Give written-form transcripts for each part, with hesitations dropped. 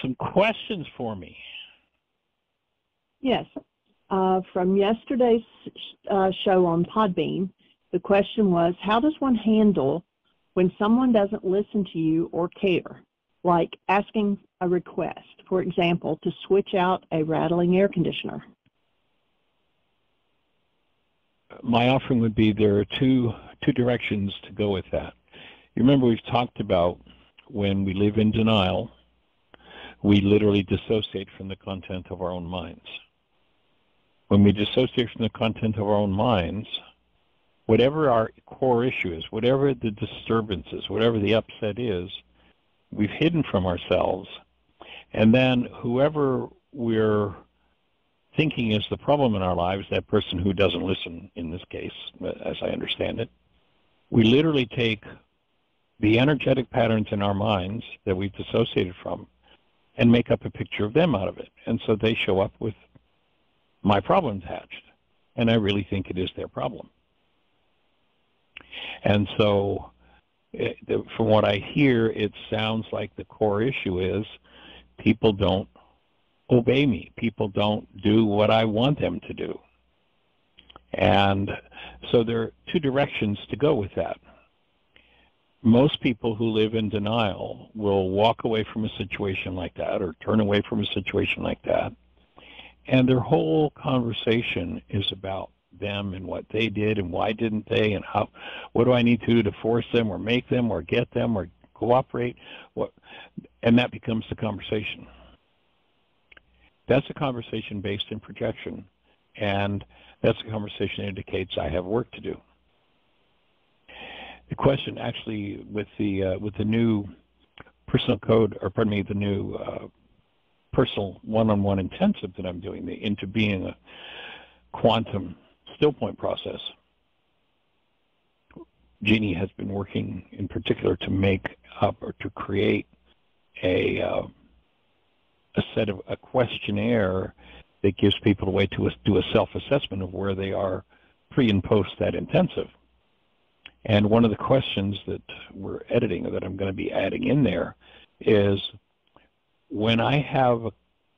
some questions for me. Yes. From yesterday's show on Podbean, the question was, how does one handle when someone doesn't listen to you or care, like asking a request, for example, to switch out a rattling air conditioner? My offering would be there are two directions to go with that. You remember we've talked about when we live in denial, we literally dissociate from the content of our own minds. When we dissociate from the content of our own minds, whatever our core issue is, whatever the disturbance is, whatever the upset is, we've hidden from ourselves. And then whoever we're thinking is the problem in our lives, that person who doesn't listen in this case, as I understand it, we literally take the energetic patterns in our minds that we've dissociated from and make up a picture of them out of it. And so they show up with my problem attached, and I really think it is their problem. And so from what I hear, it sounds like the core issue is people don't obey me. People don't do what I want them to do. And so there are two directions to go with that. Most people who live in denial will walk away from a situation like that or turn away from a situation like that, and their whole conversation is about them and what they did and why didn't they and what do I need to do to force them or make them or get them or cooperate, and that becomes the conversation. That's a conversation based in projection, and that's a conversation that indicates I have work to do. The question actually with the new personal code, or pardon me, the new personal one-on-one intensive that I'm doing, the Into Being a quantum still point process, Jeannie has been working in particular to make up or to create a questionnaire that gives people a way to do a self-assessment of where they are pre and post that intensive. And one of the questions that we're editing, or that I'm going to be adding in there, is when I have a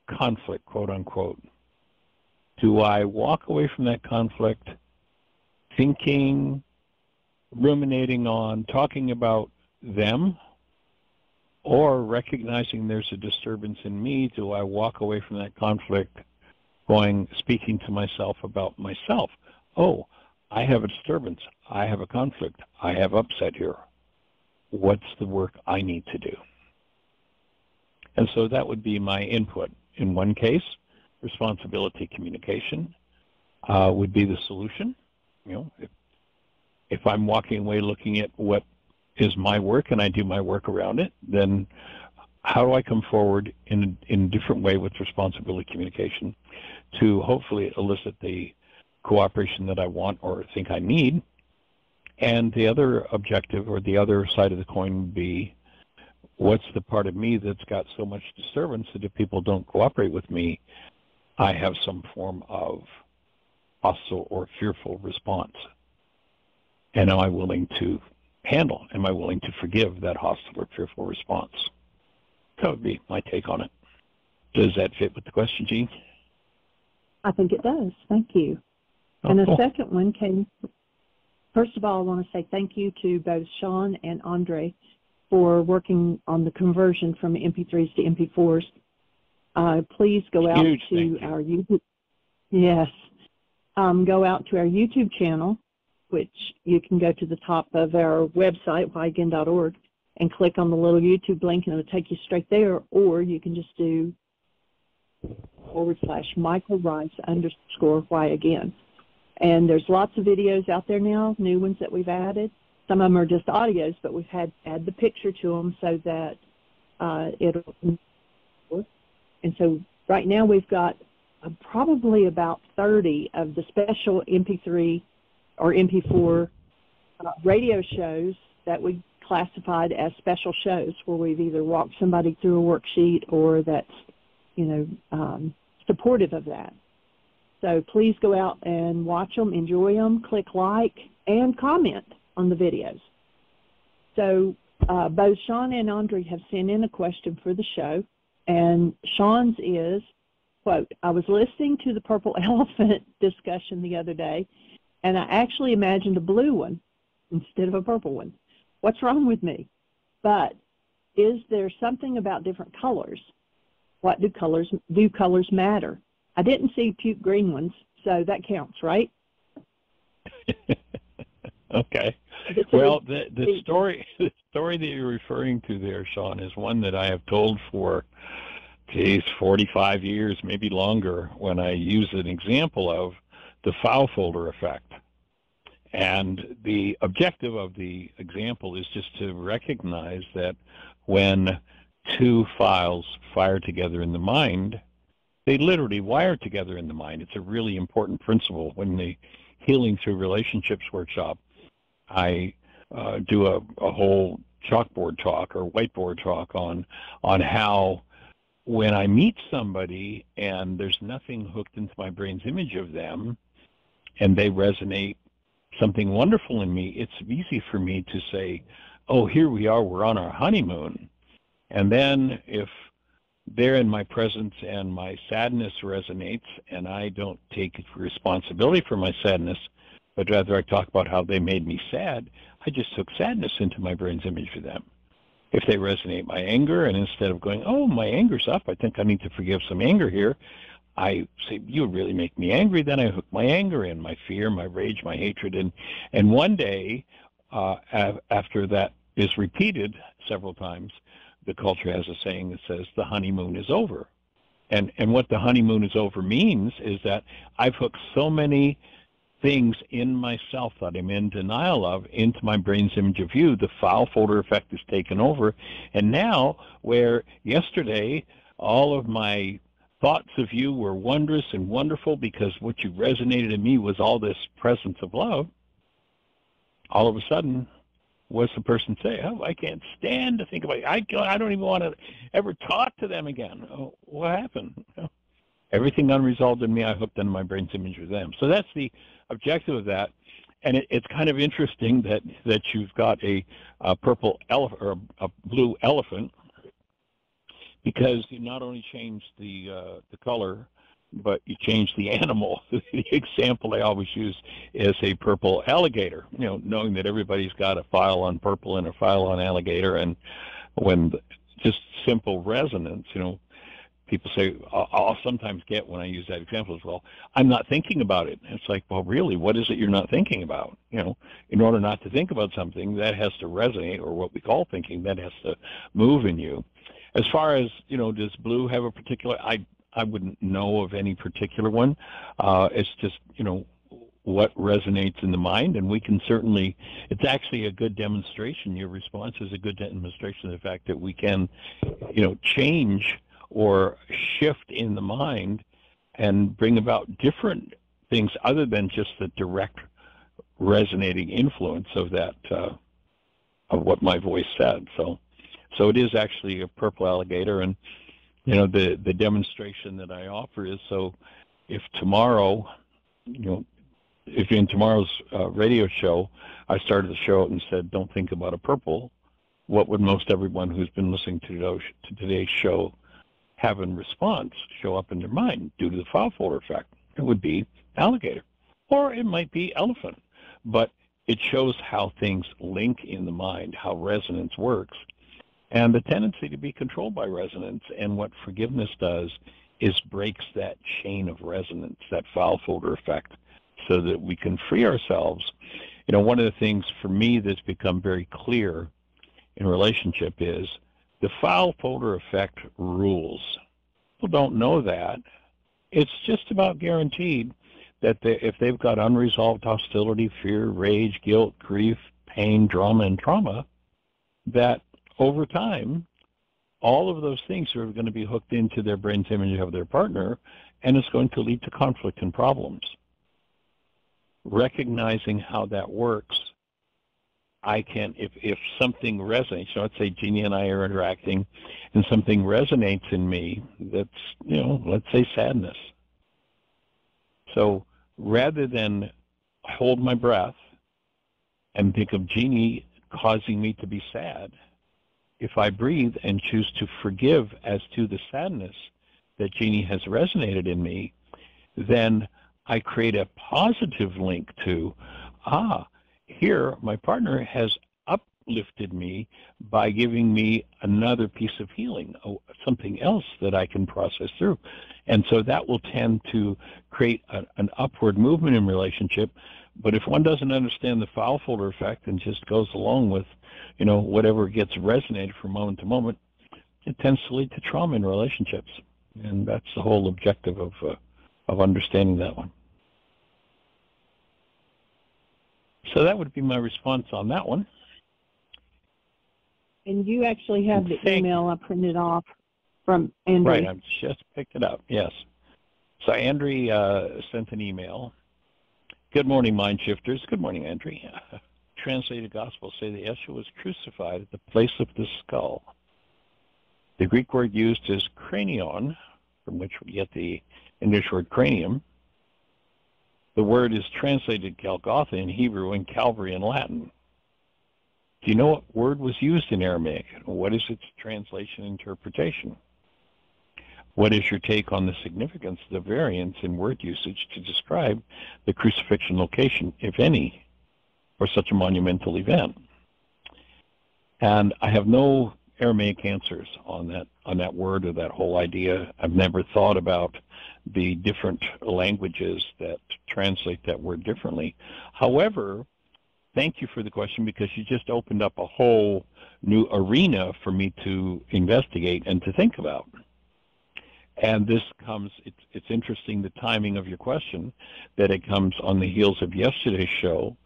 conflict, quote unquote, do I walk away from that conflict thinking, ruminating on, talking about them, or recognizing there's a disturbance in me, do I walk away from that conflict speaking to myself about myself? Oh, I have a disturbance. I have a conflict. I have upset here. What's the work I need to do? And so that would be my input. In one case, responsibility communication would be the solution. You know, if I'm walking away looking at what is my work and I do my work around it, then how do I come forward in a different way with responsibility communication to hopefully elicit the cooperation that I want or think I need? And the other objective, or the other side of the coin, would be, what's the part of me that's got so much disturbance that if people don't cooperate with me, I have some form of hostile or fearful response? And am I willing to handle, am I willing to forgive that hostile or fearful response? That would be my take on it. Does that fit with the question, Jean? I think it does. Thank you. Oh, and the cool. second one came, first of all, I want to say thank you to both Shawn and Andre for working on the conversion from MP3s to MP4s. Please go out to our YouTube. Yes. Go out to our YouTube channel, which you can go to the top of our website, whyagain.org, and click on the little YouTube link, and it'll take you straight there, or you can just do /MichaelRice_whyagain. And there's lots of videos out there now, new ones that we've added. Some of them are just audios, but we've had add the picture to them so that it'll. And so right now we've got probably about 30 of the special MP3 or MP4 radio shows that we classified as special shows, where we've either walked somebody through a worksheet or that's, supportive of that. So please go out and watch them, enjoy them, click like, and comment on the videos. So both Shawn and Andre have sent in a question for the show, And Shawn's is, quote, I was listening to the purple elephant discussion the other day, and I actually imagined a blue one instead of a purple one. What's wrong with me? But is there something about different colors? What do colors matter? I didn't see puke green ones, so that counts, right? Okay. Well, the story that you're referring to there, Shawn, is one that I have told for 45 years, maybe longer, when I use an example of the file folder effect. And the objective of the example is just to recognize that when two files fire together in the mind, they literally wire together in the mind. It's a really important principle. When the Healing Through Relationships workshop, I do a whole chalkboard talk or whiteboard talk on how when I meet somebody and there's nothing hooked into my brain's image of them and they resonate something wonderful in me, it's easy for me to say, oh, here we are, we're on our honeymoon. And then if they're in my presence and my sadness resonates and I don't take responsibility for my sadness, but rather I talk about how they made me sad, I just took sadness into my brain's image for them. If they resonate my anger, and instead of going, oh, my anger's up, I think I need to forgive some anger here, I say, you really make me angry, then I hook my anger in, my fear, my rage, my hatred. And one day, after that is repeated several times, the culture has a saying that says the honeymoon is over. And what the honeymoon is over means is that I've hooked so many things in myself that I'm in denial of into my brain's image of you. The file folder effect is taken over. And now, where yesterday all of my thoughts of you were wondrous and wonderful because what you resonated in me was all this presence of love, all of a sudden, what's the person say? Oh, I can't stand to think about it. I don't even want to ever talk to them again. Oh, what happened? Everything unresolved in me, I hooked into my brain's image with them. So that's the objective of that. And it's kind of interesting that you've got a purple elephant or a blue elephant, because you not only change the color, but you change the animal. The example I always use is a purple alligator, knowing that everybody's got a file on purple and a file on alligator. And when just simple resonance, people say, I'll sometimes get when I use that example as well, I'm not thinking about it. And it's like, well, really, what is it you're not thinking about? In order not to think about something, that has to resonate, or what we call thinking, that has to move in you. As far as, does blue have a particular, I wouldn't know of any particular one. It's just, what resonates in the mind, and we can certainly, it's actually a good demonstration. Your response is a good demonstration of the fact that we can, change or shift in the mind and bring about different things other than just the direct resonating influence of that, of what my voice said. So it is actually a purple alligator. And the demonstration that I offer is, so if tomorrow, if in tomorrow's radio show, I started the show and said, don't think about a purple, what would most everyone who's been listening to today's show have in response show up in their mind due to the file folder effect? It would be alligator, or it might be elephant. But it shows how things link in the mind, how resonance works, and the tendency to be controlled by resonance. And what forgiveness does is breaks that chain of resonance, that file folder effect, so that we can free ourselves. One of the things for me that's become very clear in relationship is the file folder effect rules. People don't know that. It's just about guaranteed that if they've got unresolved hostility, fear, rage, guilt, grief, pain, drama, and trauma, that over time, all of those things are going to be hooked into their brain's image of their partner, and it's going to lead to conflict and problems. Recognizing how that works, I can, if something resonates, let's say Jeannie and I are interacting, and something resonates in me that's, let's say sadness. So rather than hold my breath and think of Jeannie causing me to be sad, if I breathe and choose to forgive as to the sadness that Jeannie has resonated in me, then I create a positive link to, here my partner has uplifted me by giving me another piece of healing, something else that I can process through. And so that will tend to create an upward movement in relationship. But if one doesn't understand the file folder effect and just goes along with, whatever gets resonated from moment to moment, it tends to lead to trauma in relationships. And that's the whole objective of understanding that one. So that would be my response on that one. And you actually have the email I printed off from Andrew. Right, I've just picked it up, yes. So Andrew sent an email. Good morning, mind shifters. Good morning, Andrew. Translated Gospel say that Yeshua was crucified at the place of the skull. The Greek word used is cranion, from which we get the English word cranium. The word is translated Golgotha in Hebrew and Calvary in Latin. Do you know what word was used in Aramaic? What is its translation interpretation? What is your take on the significance of the variance in word usage to describe the crucifixion location, if any, for such a monumental event? And I have no Aramaic answers on that word or that whole idea. I've never thought about the different languages that translate that word differently. However, thank you for the question, because you just opened up a whole new arena for me to investigate and to think about. And this comes, it's interesting, the timing of your question, that it comes on the heels of yesterday's show,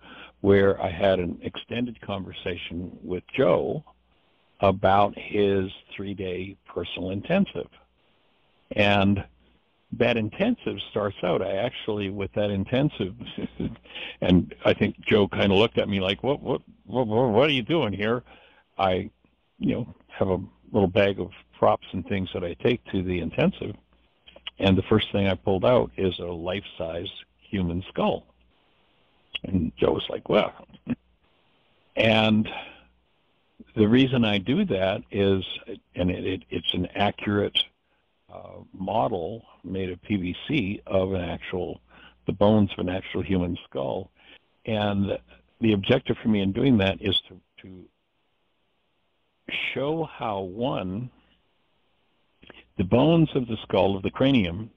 where I had an extended conversation with Joe about his 3-day personal intensive. And that intensive starts out, with that intensive, and I think Joe kind of looked at me like, what are you doing here? I, have a little bag of props and things that I take to the intensive, and the first thing I pulled out is a life-size human skull. And Joe was like, well. And the reason I do that is, and it's an accurate model made of PVC of the bones of an actual human skull. And the objective for me in doing that is to show how, one, the bones of the skull, of the cranium,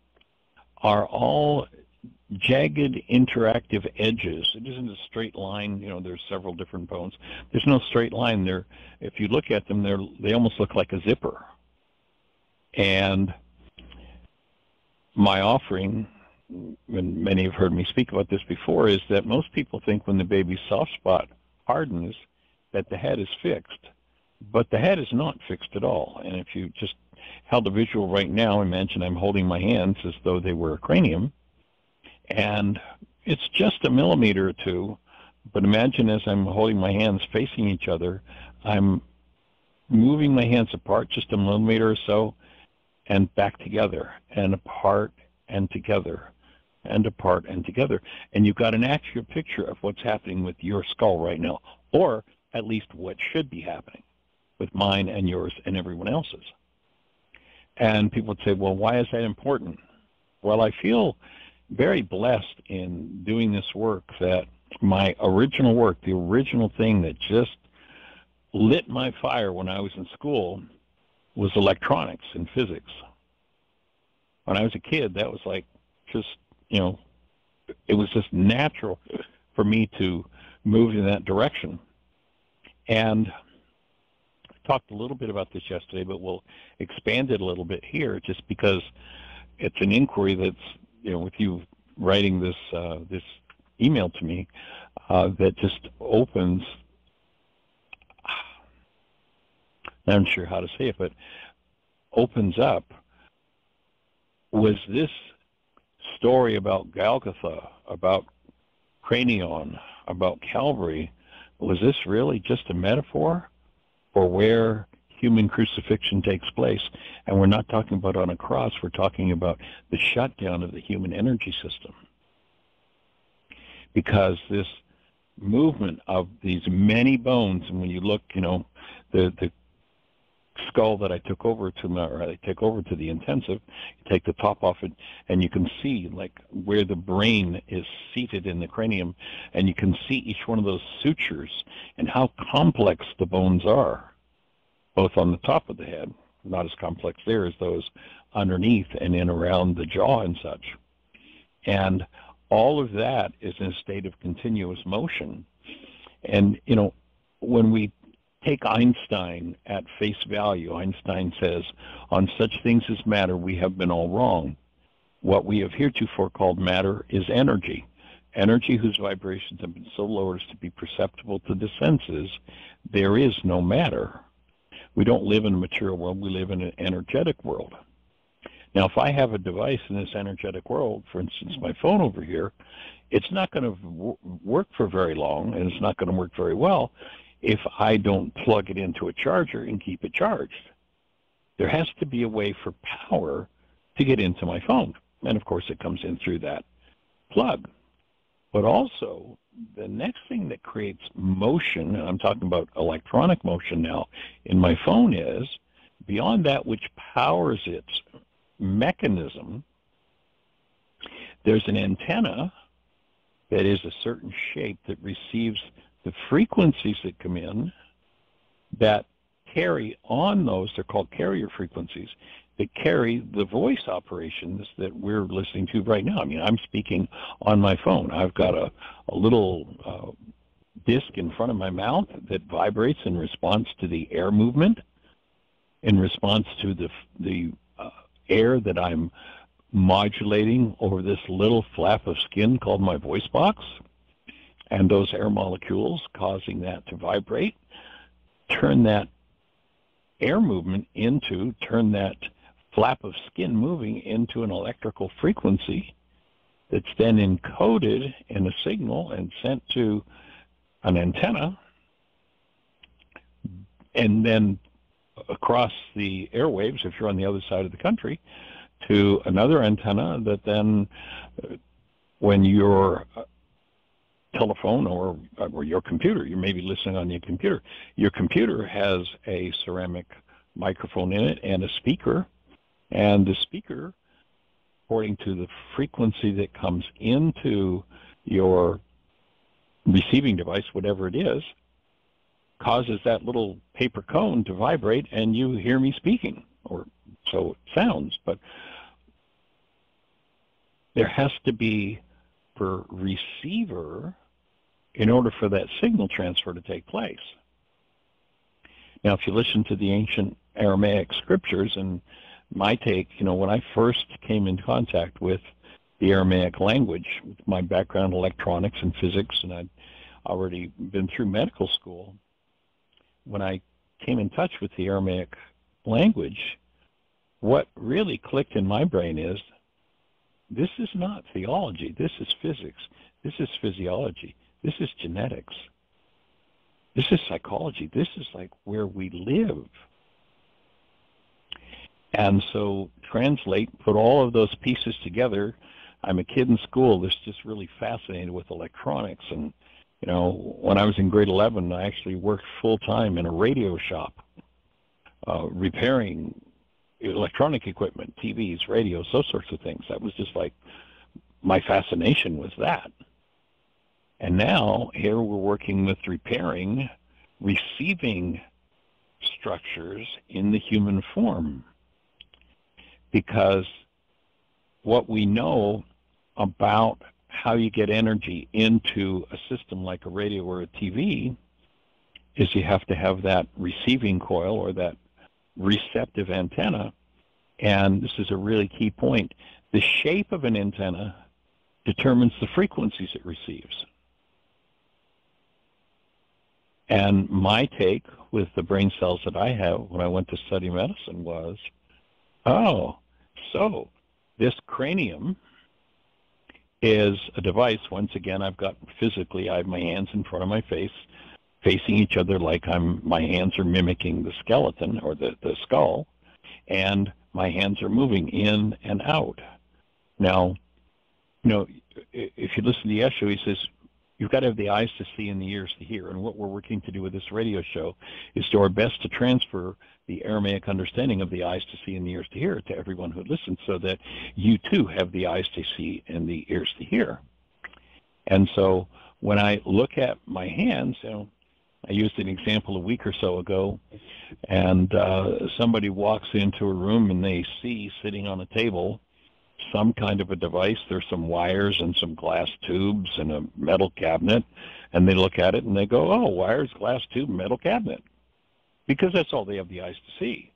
are all jagged interactive edges. It isn't a straight line. There's several different bones. There's no straight line there. If you look at them, they almost look like a zipper. And my offering, and many have heard me speak about this before, is that most people think when the baby's soft spot hardens that the head is fixed. But the head is not fixed at all. And if you just held a visual right now, imagine I'm holding my hands as though they were a cranium. And it's just a millimeter or two, but imagine as I'm holding my hands facing each other, I'm moving my hands apart just a millimeter or so, and back together, and apart and together, and apart and together. And you've got an accurate picture of what's happening with your skull right now, or at least what should be happening with mine and yours and everyone else's. And people would say, well, why is that important? Well, I feel very blessed in doing this work that my original work, the original thing that just lit my fire when I was in school, was electronics and physics. When I was a kid, that was like just, it was just natural for me to move in that direction. And I talked a little bit about this yesterday, but we'll expand it a little bit here, just because it's an inquiry that's, with you writing this this email to me, that just opens, I'm not sure how to say it, but opens up. Was this story about Golgotha, about cranion, about Calvary, was this really just a metaphor for where human crucifixion takes place? And we're not talking about on a cross, we're talking about the shutdown of the human energy system. Because this movement of these many bones, and when you look, the skull that I took over to or I take over to the intensive, you take the top off it, and you can see like where the brain is seated in the cranium, and you can see each one of those sutures and how complex the bones are, both on the top of the head, not as complex there as those underneath and in around the jaw and such. And all of that is in a state of continuous motion. And, you know, when we take Einstein at face value, Einstein says, on such things as matter, we have been all wrong. What we have heretofore called matter is energy. Energy whose vibrations have been so low as to be perceptible to the senses. There is no matter. We don't live in a material world, we live in an energetic world. Now, if I have a device in this energetic world, for instance, my phone over here, it's not going to work for very long, and it's not going to work very well if I don't plug it into a charger and keep it charged. There has to be a way for power to get into my phone. And, of course, it comes in through that plug. But also, the next thing that creates motion, and I'm talking about electronic motion now, in my phone is, beyond that which powers its mechanism, there's an antenna that is a certain shape that receives the frequencies that come in that carry on those, they're called carrier frequencies, that carry the voice operations that we're listening to right now. I mean, I'm speaking on my phone. I've got a little disc in front of my mouth that vibrates in response to the air movement, in response to the air that I'm modulating over this little flap of skin called my voice box, and those air molecules causing that to vibrate, turn that air movement into, turn that flap of skin moving into an electrical frequency that's then encoded in a signal and sent to an antenna, and then across the airwaves, if you're on the other side of the country, to another antenna that then, when your telephone or your computer, you may be listening on your computer has a ceramic microphone in it and a speaker, and the speaker, according to the frequency that comes into your receiving device, whatever it is, causes that little paper cone to vibrate, and you hear me speaking, or so it sounds. But there has to be, for receiver, in order for that signal transfer to take place. Now, if you listen to the ancient Aramaic scriptures, and my take, you know, when I first came in contact with the Aramaic language, with my background in electronics and physics, and I'd already been through medical school, when I came in touch with the Aramaic language, what really clicked in my brain is, this is not theology, this is physics, this is physiology, this is genetics, this is psychology, this is like where we live. And so translate, put all of those pieces together. I'm a kid in school that's just really fascinated with electronics, and you know, when I was in grade 11, I actually worked full-time in a radio shop, repairing electronic equipment, TVs, radios, those sorts of things. That was just like, my fascination was that. And now, here we're working with repairing, receiving structures in the human form. Because what we know about how you get energy into a system like a radio or a TV is you have to have that receiving coil or that receptive antenna. And this is a really key point. The shape of an antenna determines the frequencies it receives. And my take with the brain cells that I have when I went to study medicine was, oh, so this cranium is a device. Once again, I've got physically, I have my hands in front of my face, facing each other like my hands are mimicking the skeleton or the skull, and my hands are moving in and out. Now, you know, if you listen to Yeshua, he says, You've got to have the eyes to see and the ears to hear. And what we're working to do with this radio show is do our best to transfer the Aramaic understanding of the eyes to see and the ears to hear to everyone who listens, so that you too have the eyes to see and the ears to hear. And so when I look at my hands, I used an example a week or so ago, and somebody walks into a room and they see sitting on a table some kind of a device. There's some wires and some glass tubes and a metal cabinet, and they look at it and they go, oh, wires, glass tube, metal cabinet, because that's all they have the eyes to see.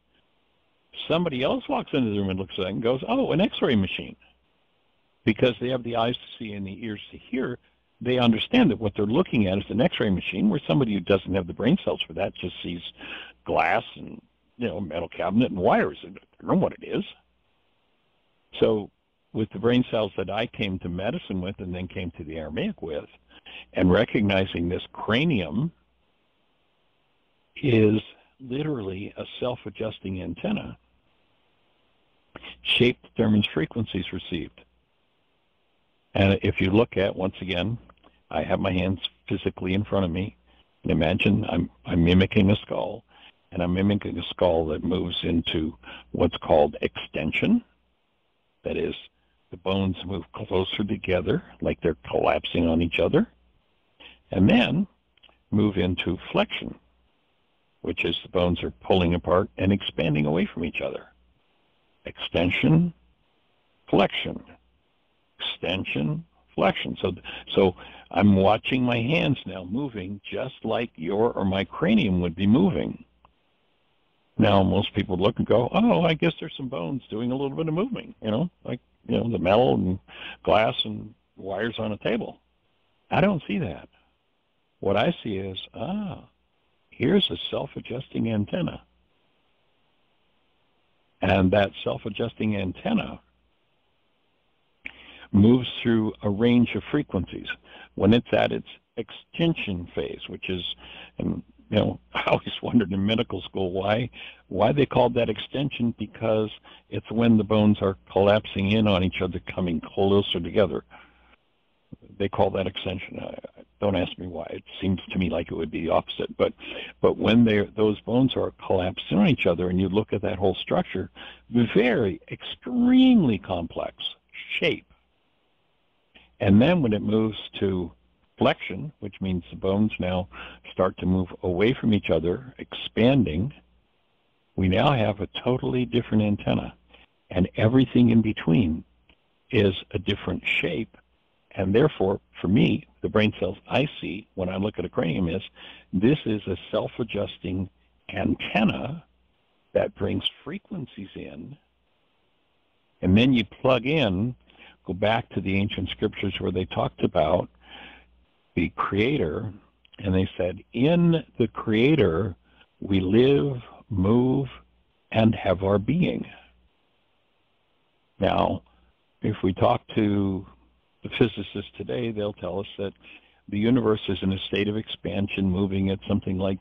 Somebody else walks into the room and looks at it and goes, oh, an X-ray machine, because they have the eyes to see and the ears to hear. They understand that what they're looking at is an X-ray machine, where somebody who doesn't have the brain cells for that just sees glass and metal cabinet and wires. They don't know what it is. So with the brain cells that I came to medicine with and then came to the Aramaic with, and recognizing this cranium is literally a self-adjusting antenna. Shape determines frequencies received. And if you look at, once again, I have my hands physically in front of me, and imagine I'm mimicking a skull, and I'm mimicking a skull that moves into what's called extension. That is, the bones move closer together, like they're collapsing on each other, and then move into flexion, which is the bones are pulling apart and expanding away from each other. Extension, flexion, extension, flexion. So I'm watching my hands now moving just like your or my cranium would be moving. Now, most people look and go, oh, I guess there's some bones doing a little bit of moving, like, the metal and glass and wires on a table. I don't see that. What I see is, here's a self-adjusting antenna. And that self-adjusting antenna moves through a range of frequencies. When it's at its extension phase, which is, I always wondered in medical school why they called that extension, because it's when the bones are collapsing in on each other, coming closer together. They call that extension. Don't ask me why. It seems to me like it would be the opposite. But when those bones are collapsing on each other, and you look at that whole structure, very extremely complex shape. And then when it moves to flexion, which means the bones now start to move away from each other, expanding, we now have a totally different antenna. And everything in between is a different shape. And therefore, for me, the brain cells I see when I look at a cranium is, this is a self-adjusting antenna that brings frequencies in. And then you plug in, go back to the ancient scriptures where they talked about the Creator, and they said, in the Creator we live, move, and have our being. Now, if we talk to the physicists today, they'll tell us that the universe is in a state of expansion, moving at something like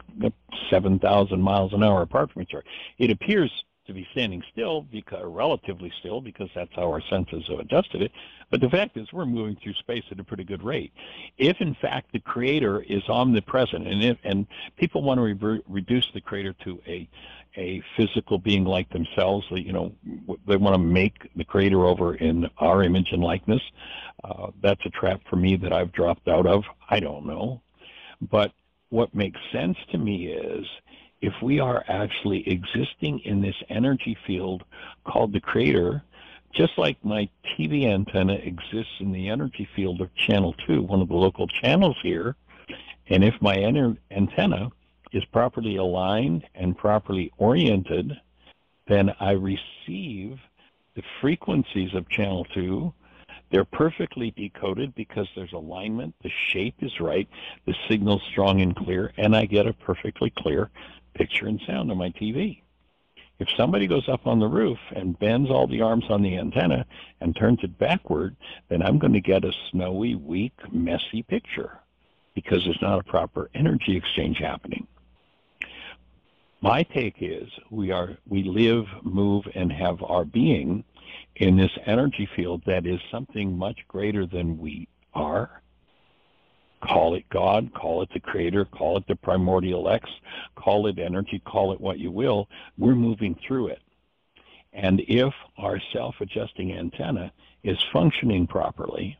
7,000 miles an hour apart from each other. It appears to be standing still, relatively still, because that's how our senses have adjusted it. But the fact is, we're moving through space at a pretty good rate. If, in fact, the Creator is omnipresent, and people want to reduce the Creator to a physical being like themselves, they want to make the Creator over in our image and likeness. That's a trap for me that I've dropped out of. I don't know. But what makes sense to me is, if we are actually existing in this energy field called the Creator, just like my TV antenna exists in the energy field of channel 2, one of the local channels here, and if my antenna is properly aligned and properly oriented, then I receive the frequencies of channel 2. They're perfectly decoded because there's alignment, the shape is right, the signal's strong and clear, and I get a perfectly clear picture and sound on my TV. If somebody goes up on the roof and bends all the arms on the antenna and turns it backward, then I'm going to get a snowy, weak, messy picture because there's not a proper energy exchange happening. My take is we live, move, and have our being in this energy field that is something much greater than we are. Call it God, call it the Creator, call it the primordial X, call it energy, call it what you will. We're moving through it. And if our self-adjusting antenna is functioning properly,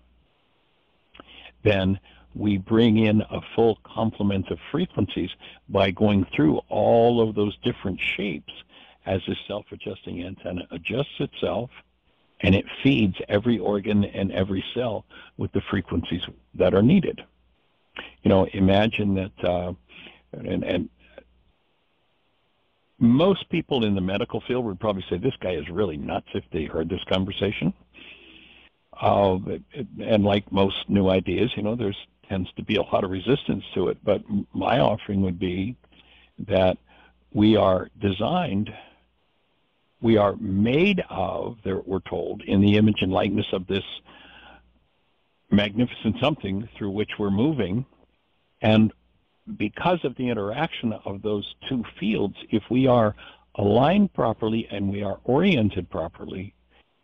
then we bring in a full complement of frequencies by going through all of those different shapes as the self-adjusting antenna adjusts itself, and it feeds every organ and every cell with the frequencies that are needed. You know, imagine that, and most people in the medical field would probably say this guy is really nuts if they heard this conversation. And like most new ideas, you know, there's tends to be a lot of resistance to it. But my offering would be that we are designed, we are made of, we're told, in the image and likeness of this magnificent something through which we're moving. And because of the interaction of those two fields, if we are aligned properly and we are oriented properly,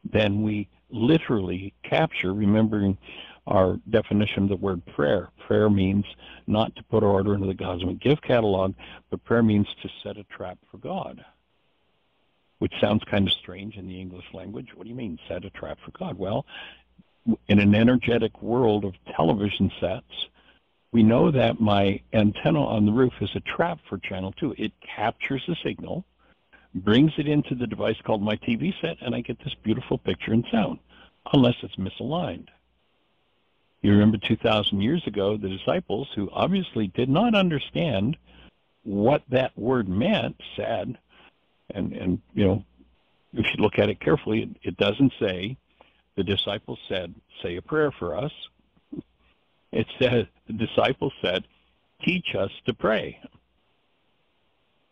then we literally capture, remembering our definition of the word prayer. Prayer means not to put order into the cosmic gift catalog, but prayer means to set a trap for God, which sounds kind of strange in the English language. What do you mean, set a trap for God? Well, in an energetic world of television sets, we know that my antenna on the roof is a trap for channel 2. It captures the signal, brings it into the device called my TV set, and I get this beautiful picture and sound, unless it's misaligned. You remember 2,000 years ago, the disciples, who obviously did not understand what that word meant, said, and you know, if you look at it carefully, it doesn't say, the disciples said, say a prayer for us. It says, the disciples said, teach us to pray.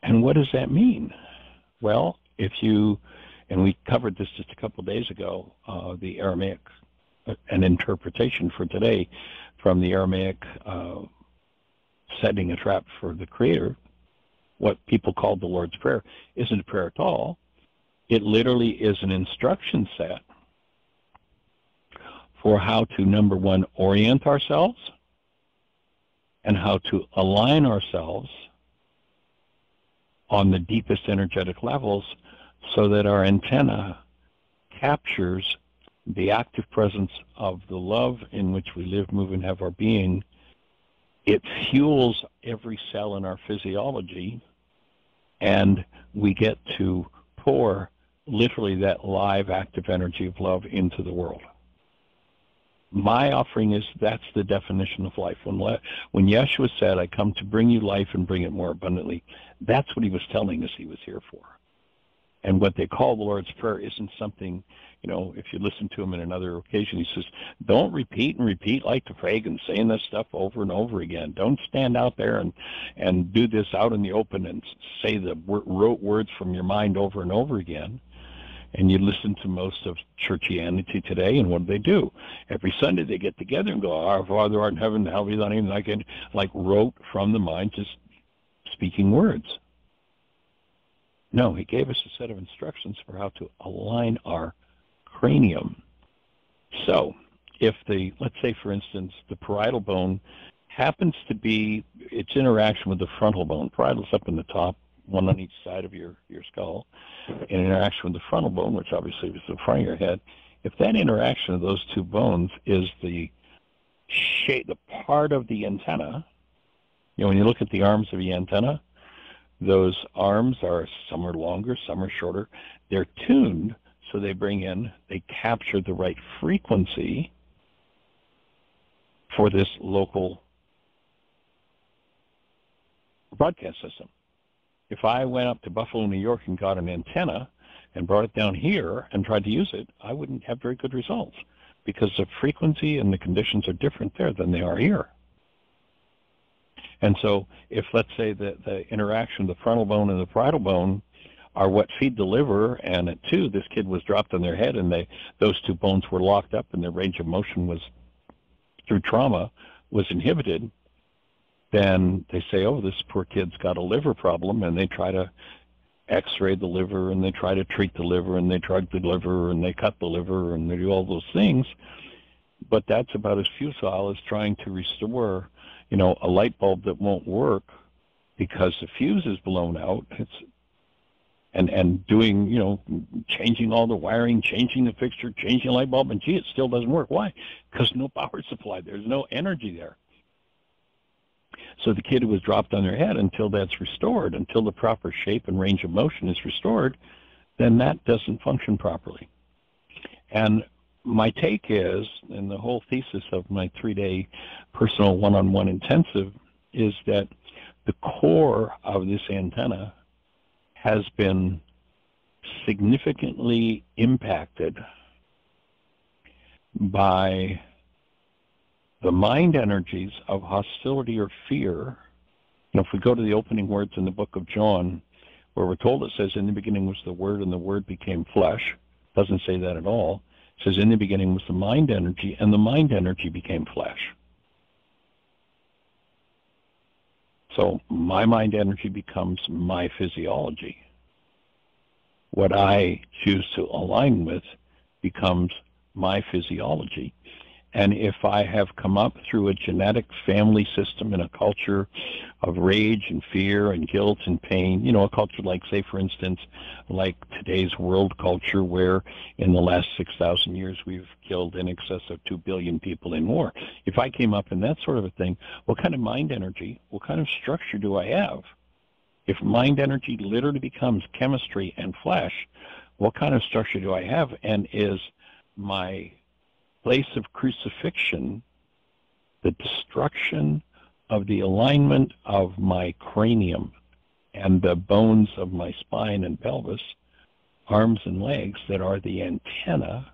And what does that mean? Well, if you, and we covered this just a couple of days ago, the Aramaic, an interpretation for today from the Aramaic setting a trap for the Creator, what people call the Lord's Prayer isn't a prayer at all. It literally is an instruction set for how to, number one, orient ourselves and how to align ourselves on the deepest energetic levels so that our antenna captures the active presence of the love in which we live, move, and have our being. It fuels every cell in our physiology, and we get to pour literally that live active energy of love into the world. My offering is, that's the definition of life. When Yeshua said, I come to bring you life and bring it more abundantly, that's what he was telling us he was here for. And what they call the Lord's Prayer isn't something, you know, if you listen to him in another occasion, he says, don't repeat and repeat like the pagan, saying this stuff over and over again. Don't stand out there and do this out in the open and say the rote words from your mind over and over again. And you listen to most of churchianity today, and what do? Every Sunday they get together and go, Our Father art in heaven, hallowed be thy name, like rote from the mind, just speaking words. No, he gave us a set of instructions for how to align our cranium. So if let's say, for instance, the parietal bone happens to be, its interaction with the frontal bone, parietal's up in the top, one on each side of your skull, in interaction with the frontal bone, which obviously is the front of your head, if that interaction of those two bones is the shape, the part of the antenna, you know, when you look at the arms of the antenna, those arms are, some are longer, some are shorter. They're tuned so they capture the right frequency for this local broadcast system. If I went up to Buffalo, New York and got an antenna and brought it down here and tried to use it, I wouldn't have very good results because the frequency and the conditions are different there than they are here. And so if, let's say, the interaction of the frontal bone and the parietal bone are what feed the liver, and at 2, this kid was dropped on their head and those two bones were locked up and their range of motion was, through trauma, was inhibited, then they say, oh, this poor kid's got a liver problem, and they try to x-ray the liver, and they try to treat the liver, and they drug the liver, and they cut the liver, and they do all those things. But that's about as futile as trying to restore a light bulb that won't work because the fuse is blown out. And doing, changing all the wiring, changing the fixture, changing the light bulb, and gee, it still doesn't work. Why? Because no power supply. There's no energy there. So the kid was dropped on their head until that's restored, until the proper shape and range of motion is restored, then that doesn't function properly. And my take is, and the whole thesis of my 3-day personal one-on-one intensive is that the core of this antenna has been significantly impacted by the mind energies of hostility or fear. If we go to the opening words in the book of John, where we're told it says, in the beginning was the Word, and the Word became flesh. It doesn't say that at all. It says, in the beginning was the mind energy, and the mind energy became flesh. So my mind energy becomes my physiology. What I choose to align with becomes my physiology. And if I have come up through a genetic family system in a culture of rage and fear and guilt and pain, a culture like, say, for instance, like today's world culture, where in the last 6,000 years we've killed in excess of 2 billion people in war. If I came up in that sort of a thing, what kind of mind energy, what kind of structure do I have? If mind energy literally becomes chemistry and flesh, what kind of structure do I have? And is my place of crucifixion the destruction of the alignment of my cranium and the bones of my spine and pelvis, arms and legs that are the antenna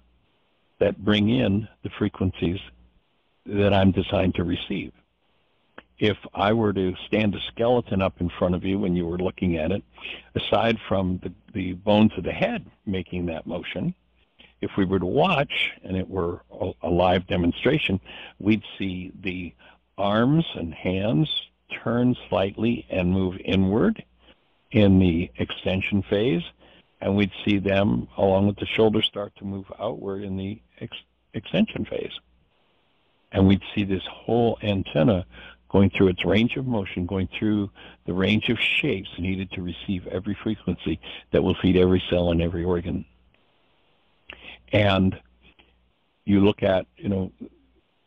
that bring in the frequencies that I'm designed to receive? If I were to stand a skeleton up in front of you when you were looking at it, aside from the bones of the head making that motion, if we were to watch, and it were a live demonstration, we'd see the arms and hands turn slightly and move inward in the extension phase, and we'd see them, along with the shoulders, start to move outward in the extension phase. And we'd see this whole antenna going through its range of motion, going through the range of shapes needed to receive every frequency that will feed every cell and every organ. And you look at,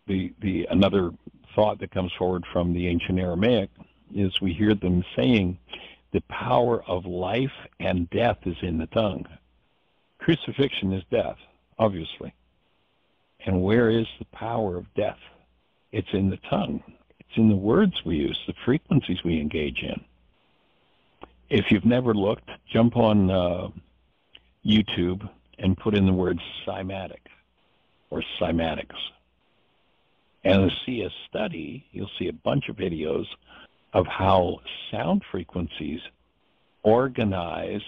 the another thought that comes forward from the ancient Aramaic is we hear them saying the power of life and death is in the tongue. Crucifixion is death, obviously. And where is the power of death? It's in the tongue. It's in the words we use, the frequencies we engage in. If you've never looked, jump on YouTube and put in the word cymatic or cymatics. And to see a study, you'll see a bunch of videos of how sound frequencies organize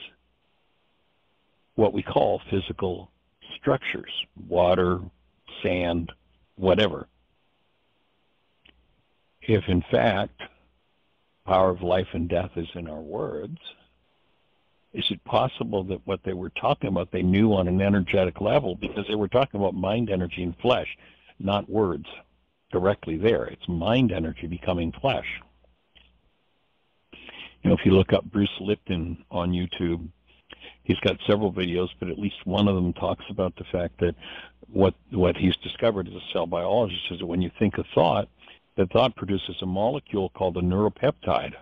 what we call physical structures, water, sand, whatever. If in fact power of life and death is in our words, is it possible that what they were talking about they knew on an energetic level, because they were talking about mind energy and flesh, not words directly there. It's mind energy becoming flesh. If you look up Bruce Lipton on YouTube, he's got several videos, but at least one of them talks about the fact that what he's discovered as a cell biologist is that when you think a thought, the thought produces a molecule called a neuropeptide.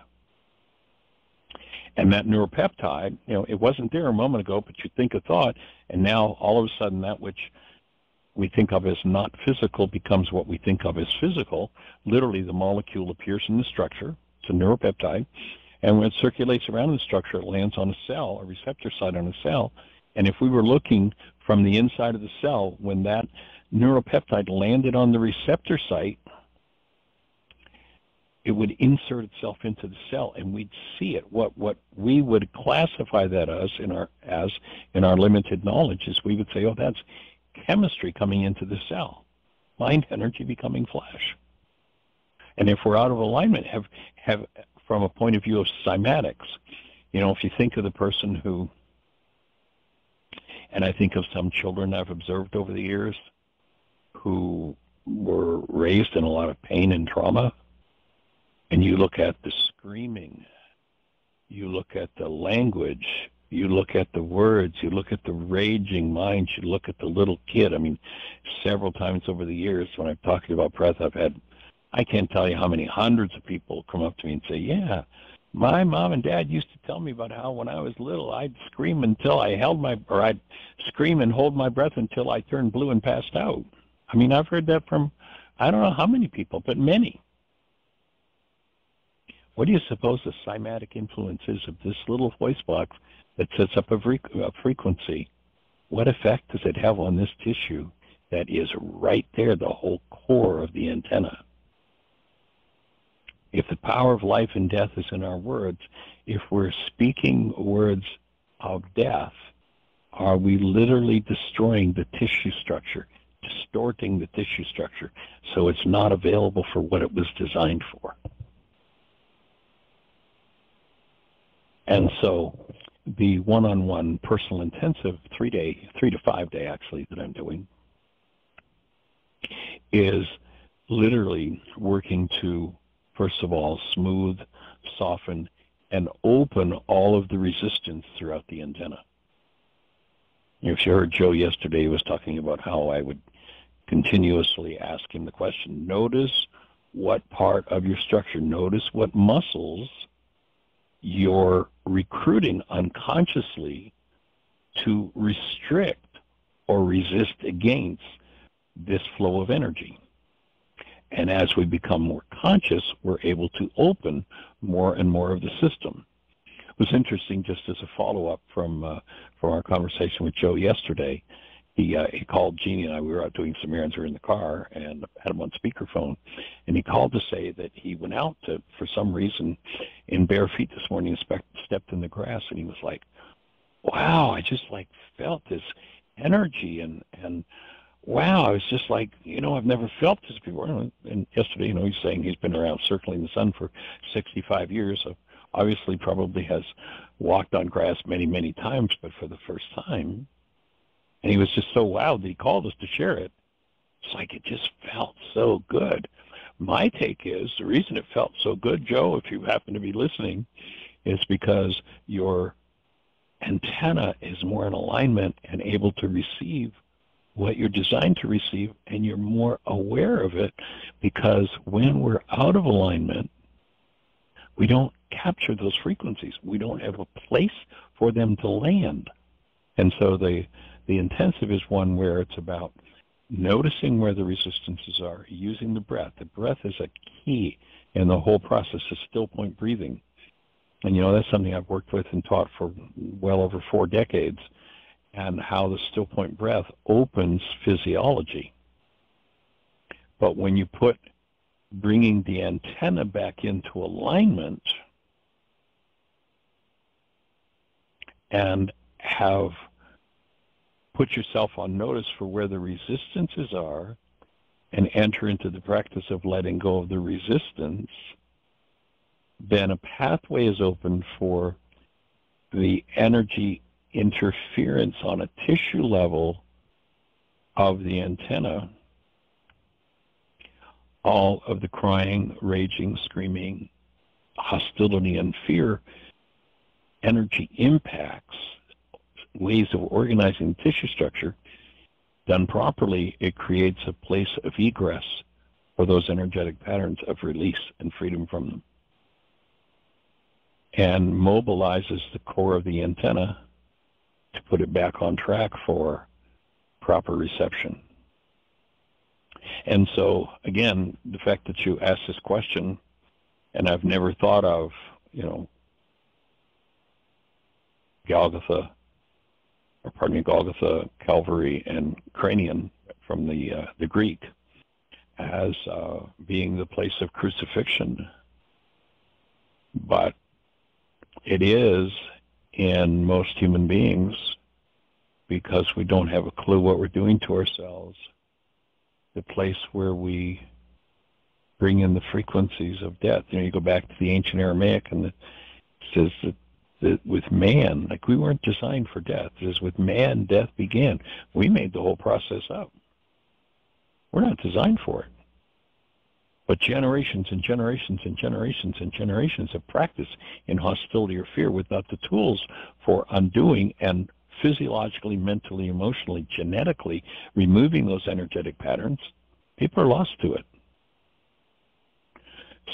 And that neuropeptide, it wasn't there a moment ago, but you think a thought, and now all of a sudden that which we think of as not physical becomes what we think of as physical. Literally, the molecule appears in the structure. It's a neuropeptide. And when it circulates around the structure, it lands on a cell, a receptor site on a cell. And if we were looking from the inside of the cell, when that neuropeptide landed on the receptor site, it would insert itself into the cell, and we'd see it. What we would classify that as in our limited knowledge is we would say, oh, that's chemistry coming into the cell, mind energy becoming flesh. And if we're out of alignment, have from a point of view of cymatics, if you think of the person who, and I think of some children I've observed over the years who were raised in a lot of pain and trauma, And you look at the screaming, you look at the language, you look at the words, you look at the raging mind, you look at the little kid. I mean, several times over the years when I'm talking about breath, I can't tell you how many hundreds of people come up to me and say, yeah, my mom and dad used to tell me about how when I was little, I'd scream I'd scream and hold my breath until I turned blue and passed out. I mean, I've heard that from, I don't know how many people, but many. What do you suppose the cymatic influence is of this little voice box that sets up a frequency? What effect does it have on this tissue that is right there, the whole core of the antenna? If the power of life and death is in our words, if we're speaking words of death, are we literally destroying the tissue structure, distorting the tissue structure so it's not available for what it was designed for? And so the one-on-one personal intensive 3 to 5 day actually that I'm doing is literally working to, first of all, smooth, soften, and open all of the resistance throughout the antenna. If you heard Joe yesterday, he was talking about how I would continuously ask him the question, notice what part of your structure, notice what muscles you're recruiting unconsciously to restrict or resist against this flow of energy. And as we become more conscious, we're able to open more and more of the system. It was interesting, just as a follow-up from our conversation with Joe yesterday. He called Jeannie and I. We were out doing some errands. We were in the car and had him on speakerphone. And he called to say that he went out to, for some reason, in bare feet this morning and stepped in the grass. And he was like, wow, I just like felt this energy. And wow, I was just like, I've never felt this before. And yesterday, he's saying he's been around circling the sun for 65 years. So obviously probably has walked on grass many, many times, but for the first time. And he was just so wowed that he called us to share it. It's like it just felt so good. My take is the reason it felt so good, Joe, if you happen to be listening, is because your antenna is more in alignment and able to receive what you're designed to receive, and you're more aware of it, because when we're out of alignment, we don't capture those frequencies. We don't have a place for them to land. And so the intensive is one where it's about noticing where the resistances are, using the breath. The breath is a key in the whole process of still point breathing. And that's something I've worked with and taught for well over 4 decades, and how the still point breath opens physiology. But when you put bringing the antenna back into alignment and have put yourself on notice for where the resistances are and enter into the practice of letting go of the resistance, then a pathway is open for the energy interference on a tissue level of the antenna. All of the crying, raging, screaming, hostility, and fear energy impacts, ways of organizing tissue structure, done properly, it creates a place of egress for those energetic patterns of release and freedom from them, and mobilizes the core of the antenna to put it back on track for proper reception. And so, again, the fact that you asked this question, and I've never thought of, Golgotha, Calvary, and cranium from the Greek as being the place of crucifixion. But it is in most human beings, because we don't have a clue what we're doing to ourselves, the place where we bring in the frequencies of death. You go back to the ancient Aramaic, and it says that with man, like, we weren't designed for death. It is with man death began. We made the whole process up. We're not designed for it. But generations and generations and generations and generations of practice in hostility or fear without the tools for undoing and physiologically, mentally, emotionally, genetically removing those energetic patterns, people are lost to it.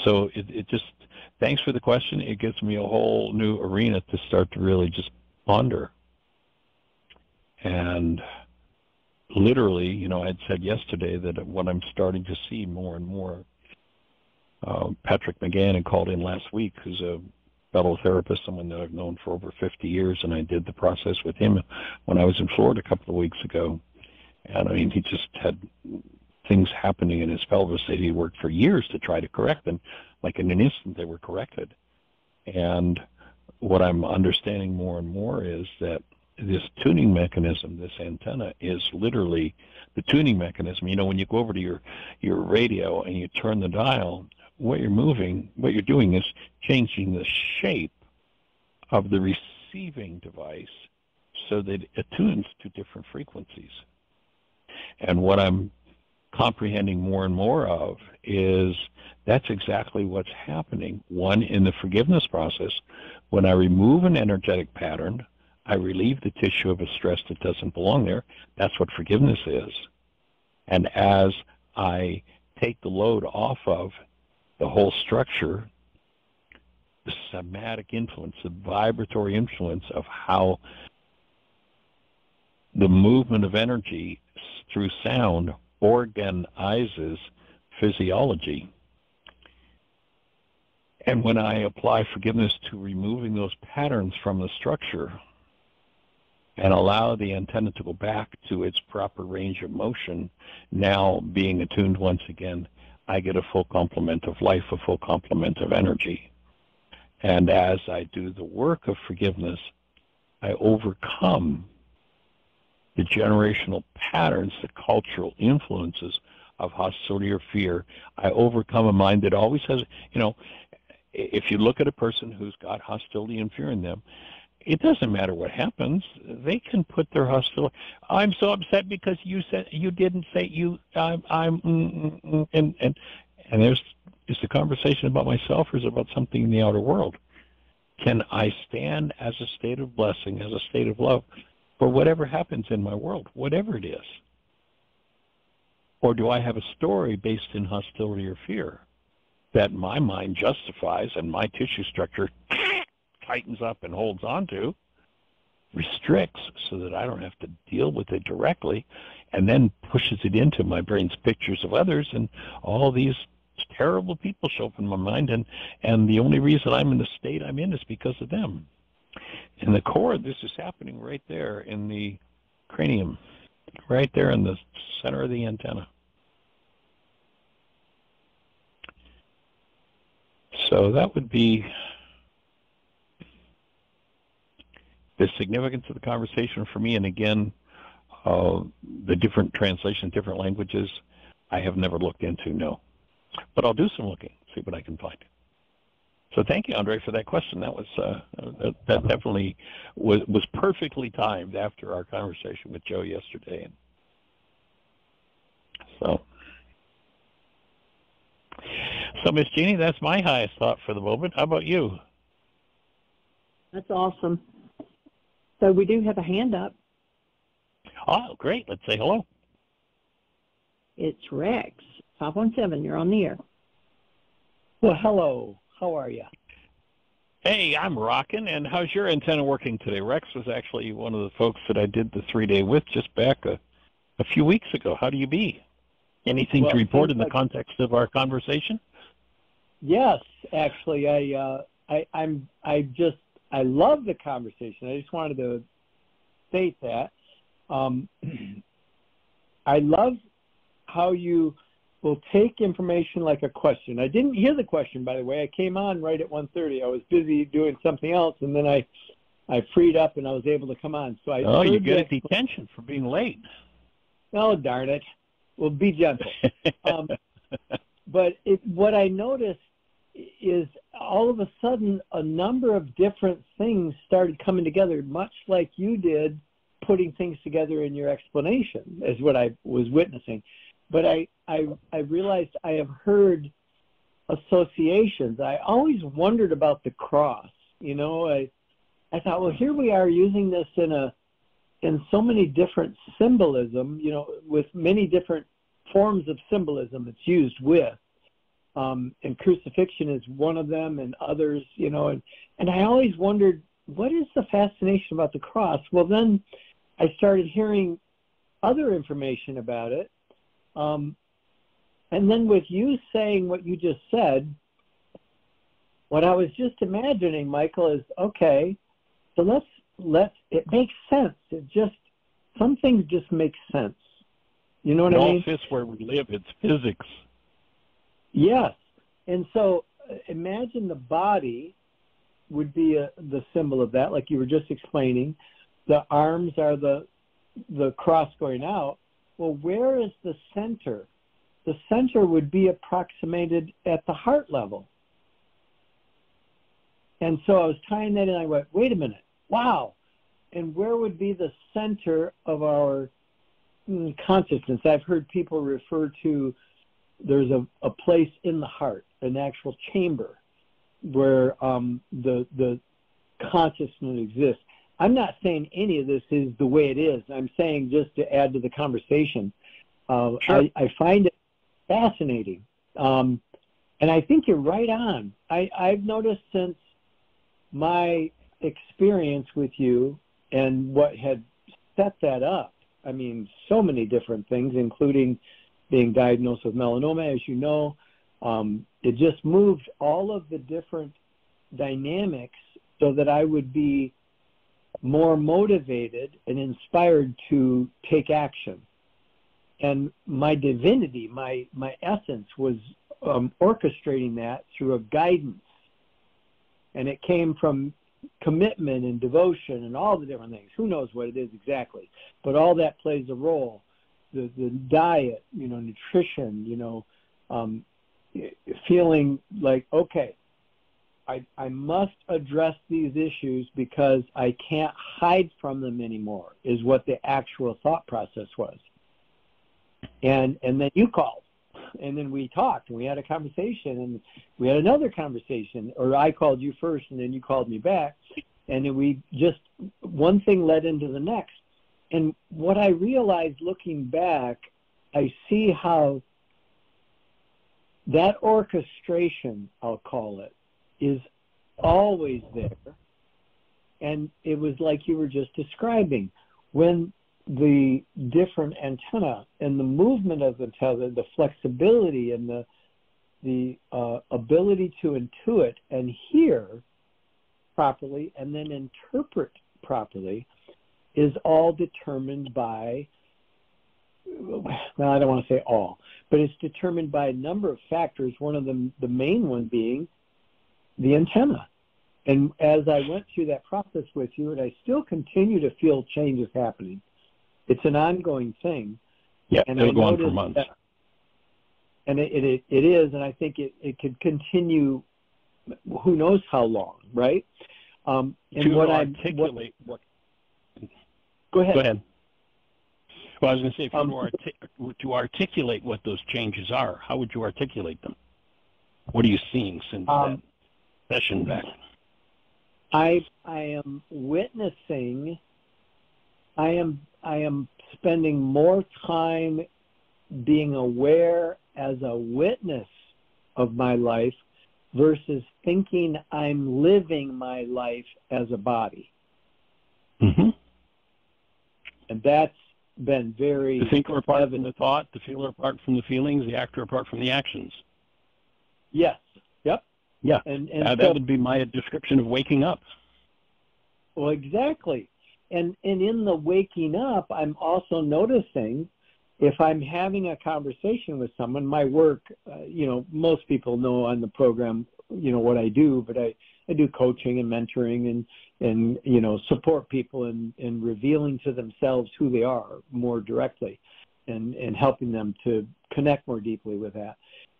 So it just, thanks for the question. It gives me a whole new arena to start to really just ponder. And literally, you know, I had said yesterday that what I'm starting to see more and more, Patrick McGann had called in last week, who's a fellow therapist, someone that I've known for over 50 years, and I did the process with him when I was in Florida a couple of weeks ago. And I mean, he just had things happening in his pelvis that he worked for years to try to correct, and like in an instant they were corrected. And what I'm understanding more and more is that this tuning mechanism, this antenna, is literally the tuning mechanism. You know, when you go over to your radio and you turn the dial, what you're doing is changing the shape of the receiving device so that it attunes to different frequencies. And what I'm comprehending more and more of is that's exactly what's happening. One, in the forgiveness process, when I remove an energetic pattern, I relieve the tissue of a stress that doesn't belong there. That's what forgiveness is. And as I take the load off of the whole structure, the somatic influence, the vibratory influence of how the movement of energy through sound organizes physiology. And when I apply forgiveness to removing those patterns from the structure and allow the antenna to go back to its proper range of motion, now being attuned once again, I get a full complement of life, a full complement of energy. And as I do the work of forgiveness, I overcome the generational patterns, the cultural influences of hostility or fear. I overcome a mind that always has, you know, if you look at a person who's got hostility and fear in them, it doesn't matter what happens. They can put their hostility. I'm so upset because you said you didn't say you. And there's is the conversation about myself, or is it about something in the outer world? Can I stand as a state of blessing, as a state of love, for whatever happens in my world, whatever it is? Or do I have a story based in hostility or fear that my mind justifies and my tissue structure tightens up and holds on to, restricts so that I don't have to deal with it directly, and then pushes it into my brain's pictures of others, and all these terrible people show up in my mind, and the only reason I'm in the state I'm in is because of them. In the core, this is happening right there in the cranium, right there in the center of the antenna. So that would be the significance of the conversation for me. And again, the different translations, different languages, I have never looked into, no. But I'll do some looking, see what I can find. So thank you, Andre, for that question. That was that definitely was perfectly timed after our conversation with Joe yesterday. So Miss Jeannie, that's my highest thought for the moment. How about you? That's awesome. So we do have a hand up. Oh, great. Let's say hello. It's Rex, 517. You're on the air. Well, hello. How are you? Hey, I'm rocking. And how's your antenna working today? Rex was actually one of the folks that I did the 3-day with just back a few weeks ago. How do you be? Anything to report in the context of our conversation? Yes, actually, I love the conversation. I just wanted to state that. I love how you will take information like a question. I didn't hear the question, by the way. I came on right at 1:30. I was busy doing something else, and then I freed up and I was able to come on. So you get a detention for being late. Oh, darn it. Well, be gentle. But what I noticed is all of a sudden a number of different things started coming together, much like you did putting things together in your explanation, is what I was witnessing. But I realized I have heard associations. I always wondered about the cross. You know, I thought, well, here we are using this in so many different symbolism, you know, with many different forms of symbolism it's used with. And crucifixion is one of them, and others, you know, and I always wondered, what is the fascination about the cross? Well, then I started hearing other information about it. And then with you saying what you just said, what I was just imagining, Michael, is, okay, so let's, it makes sense. Some things just make sense. You know what I mean? It all fits where we live. It's physics. Yes. And so imagine the body would be the symbol of that, like you were just explaining. The arms are the cross going out. Well, where is the center? The center would be approximated at the heart level. And so I was tying that in. I went, wait a minute. Wow. And where would be the center of our consciousness? I've heard people refer to, there's a place in the heart, an actual chamber where the consciousness exists. I'm not saying any of this is the way it is. I'm saying, just to add to the conversation, Sure. I find it fascinating. And I think you're right on. I've noticed since my experience with you and what had set that up, I mean, so many different things, including being diagnosed with melanoma, as you know. It just moved all of the different dynamics so that I would be more motivated and inspired to take action. And my divinity, my essence, was orchestrating that through a guidance. And it came from commitment and devotion and all the different things. Who knows what it is exactly? But all that plays a role. The diet, you know, nutrition, you know, feeling like, okay, I must address these issues because I can't hide from them anymore, is what the actual thought process was. And then you called, and then we talked, and we had a conversation, and we had another conversation, or I called you first, and then you called me back, and then we just, one thing led into the next. And what I realized looking back, I see how that orchestration, I'll call it, is always there. And it was like you were just describing. When the different antenna and the movement of the antenna, the flexibility and the ability to intuit and hear properly and then interpret properly is all determined by, well, I don't want to say all, but it's determined by a number of factors, one of them, the main one being the antenna. And as I went through that process with you, and I still continue to feel changes happening, it's an ongoing thing. Yeah, and it'll go on for months. And it is, and I think it could continue who knows how long, right? And to articulate what... Go ahead. Go ahead. Well, I was going to say, if you were to articulate what those changes are, how would you articulate them? What are you seeing since that session back? I am witnessing. I am spending more time being aware as a witness of my life versus thinking I'm living my life as a body. Mm-hmm. And that's been very... The thinker apart from the thought, the feeler apart from the feelings, the actor apart from the actions. Yes. Yep. Yeah. And that would be my description of waking up. Well, exactly. And in the waking up, I'm also noticing if I'm having a conversation with someone, my work, most people know on the program, what I do, but I do coaching and mentoring and support people in revealing to themselves who they are more directly and helping them to connect more deeply with that.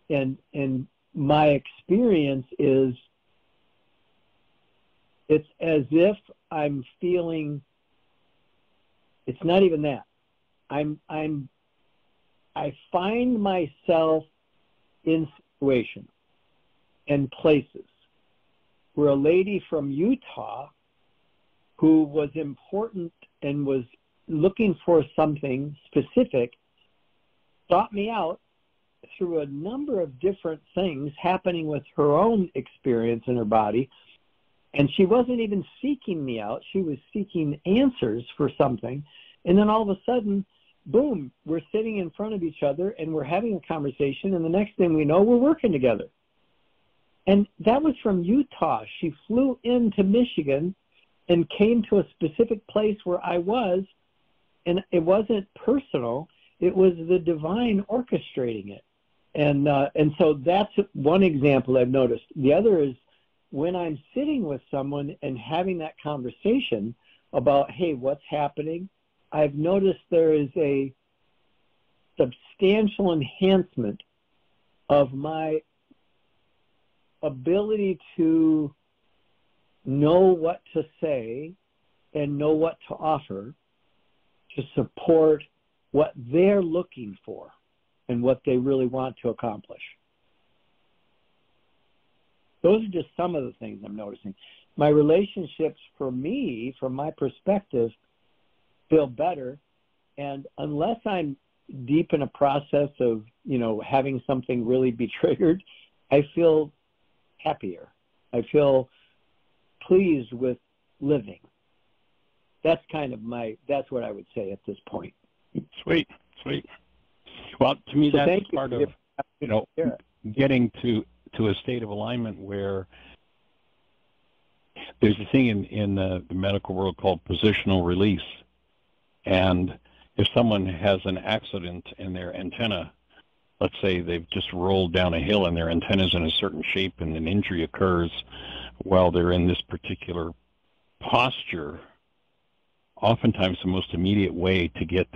And my experience is it's as if I'm feeling, it's not even that. I find myself in situations and places, where a lady from Utah who was important and was looking for something specific sought me out through a number of different things happening with her own experience in her body. And she wasn't even seeking me out. She was seeking answers for something. And then all of a sudden, boom, we're sitting in front of each other and we're having a conversation. And the next thing we know, we're working together. And that was from Utah. She flew into Michigan and came to a specific place where I was. And it wasn't personal. It was the divine orchestrating it. And so that's one example I've noticed. The other is when I'm sitting with someone and having that conversation about, hey, what's happening, I've noticed there is a substantial enhancement of my ability to know what to say and know what to offer to support what they're looking for and what they really want to accomplish. Those are just some of the things I'm noticing. My relationships, for me, from my perspective, feel better. And unless I'm deep in a process of, having something really be triggered, I feel happier. I feel pleased with living. That's that's what I would say at this point. Sweet. Well, to me, that's part of, getting to a state of alignment where there's a thing in the medical world called positional release. And if someone has an accident and their antenna, let's say they've just rolled down a hill and their antenna's in a certain shape and an injury occurs while they're in this particular posture, oftentimes the most immediate way to get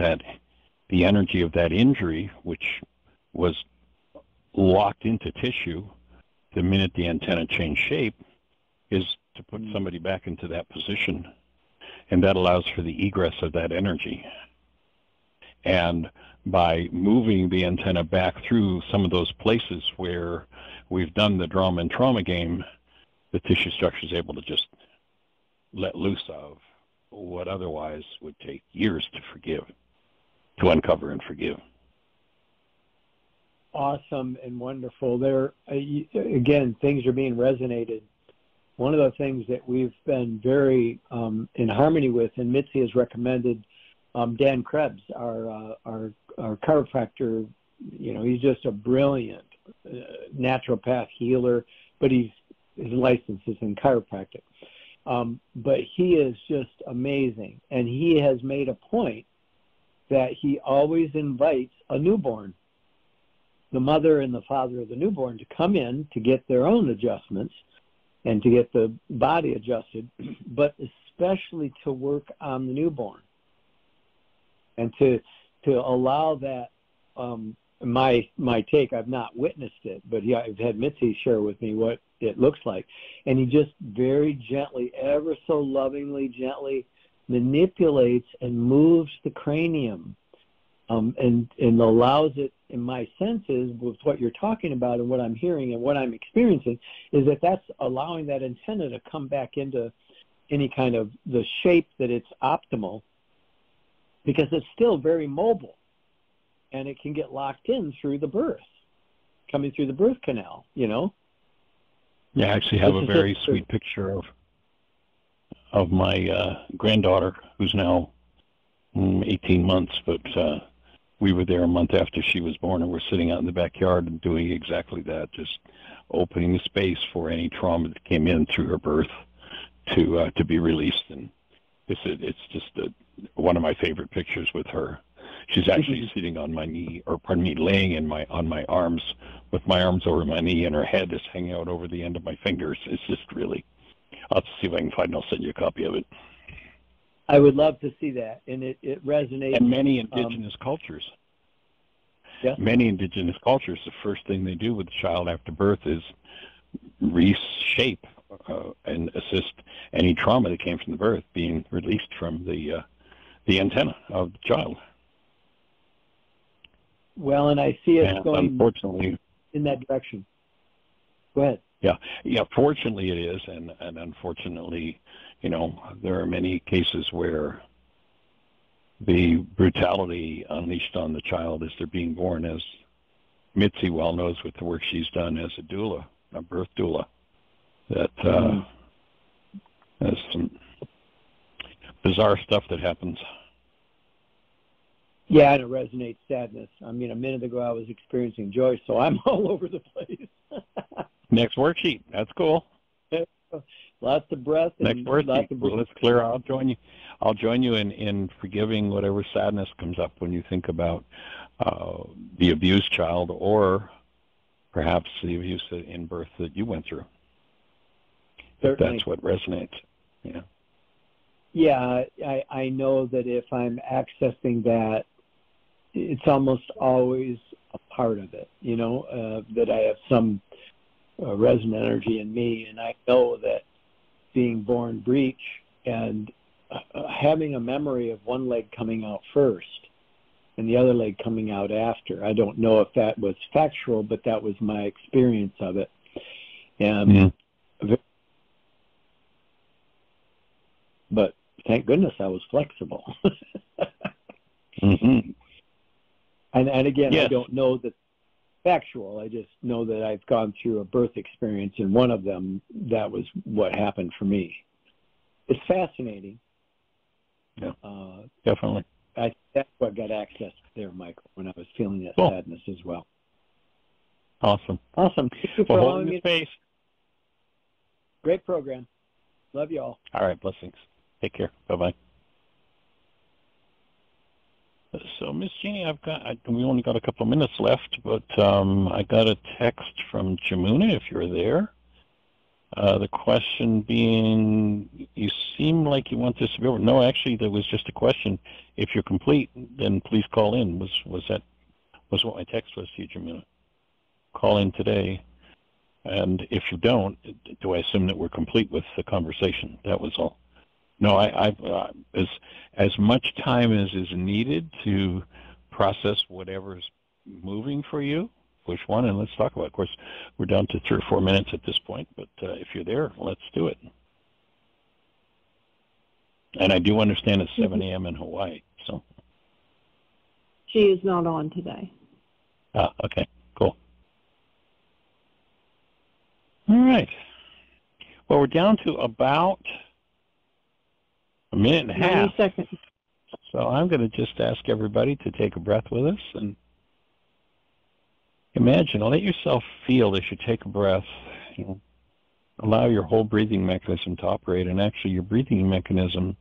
the energy of that injury, which was locked into tissue the minute the antenna changed shape, is to put somebody back into that position. And that allows for the egress of that energy. And by moving the antenna back through some of those places where we've done the drama and trauma game, the tissue structure is able to just let loose of what otherwise would take years to uncover and forgive. Awesome and wonderful. There, again, things are being resonated. One of the things that we've been very in harmony with, and Mitzi has recommended Dan Krebs, our chiropractor. He's just a brilliant naturopath healer, but his license is in chiropractic. But he is just amazing, and he has made a point that he always invites a newborn, the mother and the father of the newborn, to come in to get their own adjustments and to get the body adjusted, but especially to work on the newborn and to allow that. My take, I've not witnessed it, but I've had Mitzi share with me what it looks like, and he just very gently, ever so lovingly, gently manipulates and moves the cranium, and allows it. In my senses, with what you're talking about and what I'm hearing and what I'm experiencing, is that that's allowing that antenna to come back into any kind of the shape that it's optimal, because it's still very mobile, and it can get locked in through the birth, coming through the birth canal. Yeah, I actually have a very sweet picture of my granddaughter, who's now 18 months, but we were there a month after she was born, and we're sitting out in the backyard and doing exactly that, just opening the space for any trauma that came in through her birth to be released. And it's just one of my favorite pictures with her. She's actually sitting on my knee, or pardon me, laying on my arms, with my arms over my knee, and her head is hanging out over the end of my fingers. It's just really, I'll see if I can find it, and I'll send you a copy of it. I would love to see that, and it resonates. And many indigenous cultures. Yes? Many indigenous cultures, the first thing they do with the child after birth is reshape and assist any trauma that came from the birth being released from the antenna of the child. Well, and I see it going unfortunately in that direction. Go ahead. Yeah. Fortunately, it is, and unfortunately, there are many cases where the brutality unleashed on the child as they're being born, as Mitzi well knows with the work she's done as a doula, a birth doula, that there's some bizarre stuff that happens. Yeah, and it resonates sadness. I mean, a minute ago I was experiencing joy, so I'm all over the place. Next worksheet. That's cool. Lots of breath. Next worksheet. Well, let's clear. I'll join you. I'll join you in forgiving whatever sadness comes up when you think about the abused child, or perhaps the abuse in birth that you went through. Certainly. That's what resonates. Yeah. Yeah, I know that if I'm accessing that, it's almost always a part of it, that I have some resonant energy in me, and I know that being born breech and having a memory of one leg coming out first and the other leg coming out after. I don't know if that was factual, but that was my experience of it. And but thank goodness I was flexible. Mm-hmm. And again, yes. I don't know that factual. I just know that I've gone through a birth experience, and one of them, that was what happened for me. It's fascinating. Yeah, definitely. That's what got access there, Michael, when I was feeling that cool. sadness as well. Awesome. Thank you for allowing me. Space. Great program. Love you all. All right, blessings. Take care. Bye-bye. So, Miss Jeannie, we only got a couple of minutes left, but I got a text from Jamuna, if you're there. The question being, you seem like you want this to be over. No, actually, there was just a question. If you're complete, then please call in. Was what my text was to you, Jamuna. Call in today. And if you don't, do I assume that we're complete with the conversation? That was all. No, as much time as is needed to process whatever's moving for you, push one, and let's talk about it. Of course, we're down to 3 or 4 minutes at this point, but if you're there, let's do it. And I do understand it's 7 a.m. in Hawaii, so. She is not on today. Okay, cool. All right. Well, we're down to about a minute and a half. 90 seconds. So I'm going to just ask everybody to take a breath with us and imagine, let yourself feel as you take a breath. Allow your whole breathing mechanism to operate. And actually, your breathing mechanism,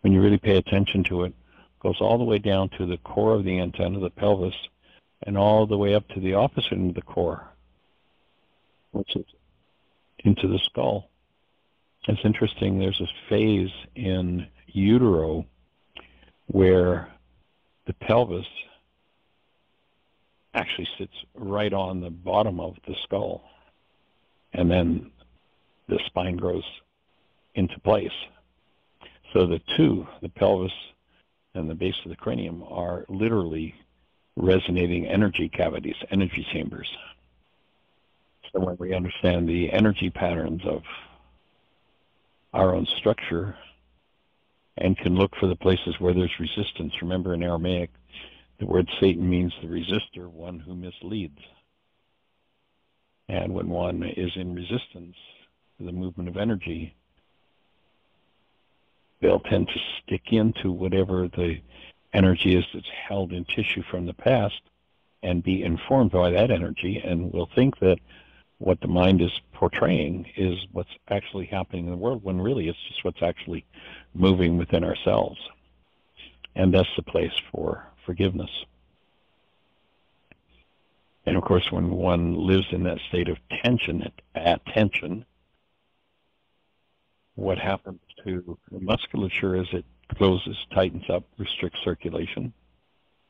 when you really pay attention to it, goes all the way down to the core of the antenna, the pelvis, and all the way up to the opposite end of the core, which is into the skull. It's interesting, there's this phase in utero where the pelvis actually sits right on the bottom of the skull, and then the spine grows into place. So the two, the pelvis and the base of the cranium, are literally resonating energy cavities, energy chambers. So when we understand the energy patterns of our own structure and can look for the places where there's resistance. Remember, in Aramaic, the word Satan means the resistor, one who misleads. And when one is in resistance to the movement of energy, they'll tend to stick into whatever the energy is that's held in tissue from the past and be informed by that energy, and will think that what the mind is portraying is what's actually happening in the world, when really it's just what's actually moving within ourselves. And that's the place for forgiveness. And of course, when one lives in that state of tension, at tension, what happens to the musculature is it closes, tightens up, restricts circulation.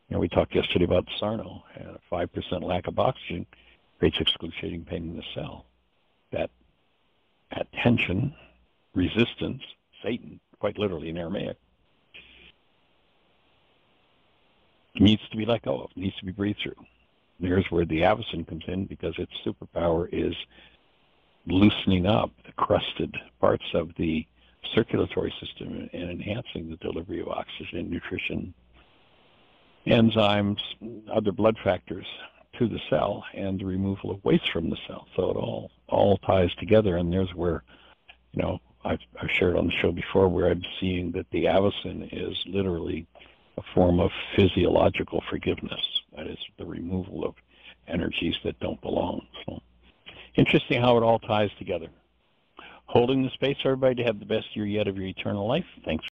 We talked yesterday about Sarno, a 5% lack of oxygen creates excruciating pain in the cell. That at tension, resistance, Satan, quite literally in Aramaic, needs to be let go of, needs to be breathed through. There's where the avacyn comes in, because its superpower is loosening up the crusted parts of the circulatory system and enhancing the delivery of oxygen, nutrition, enzymes, other blood factors to the cell, and the removal of waste from the cell. So it all ties together, and there's where, I've shared on the show before where I'm seeing that the avicin is literally a form of physiological forgiveness. That is the removal of energies that don't belong. So interesting how it all ties together. Holding the space, everybody, to have the best year yet of your eternal life. Thanks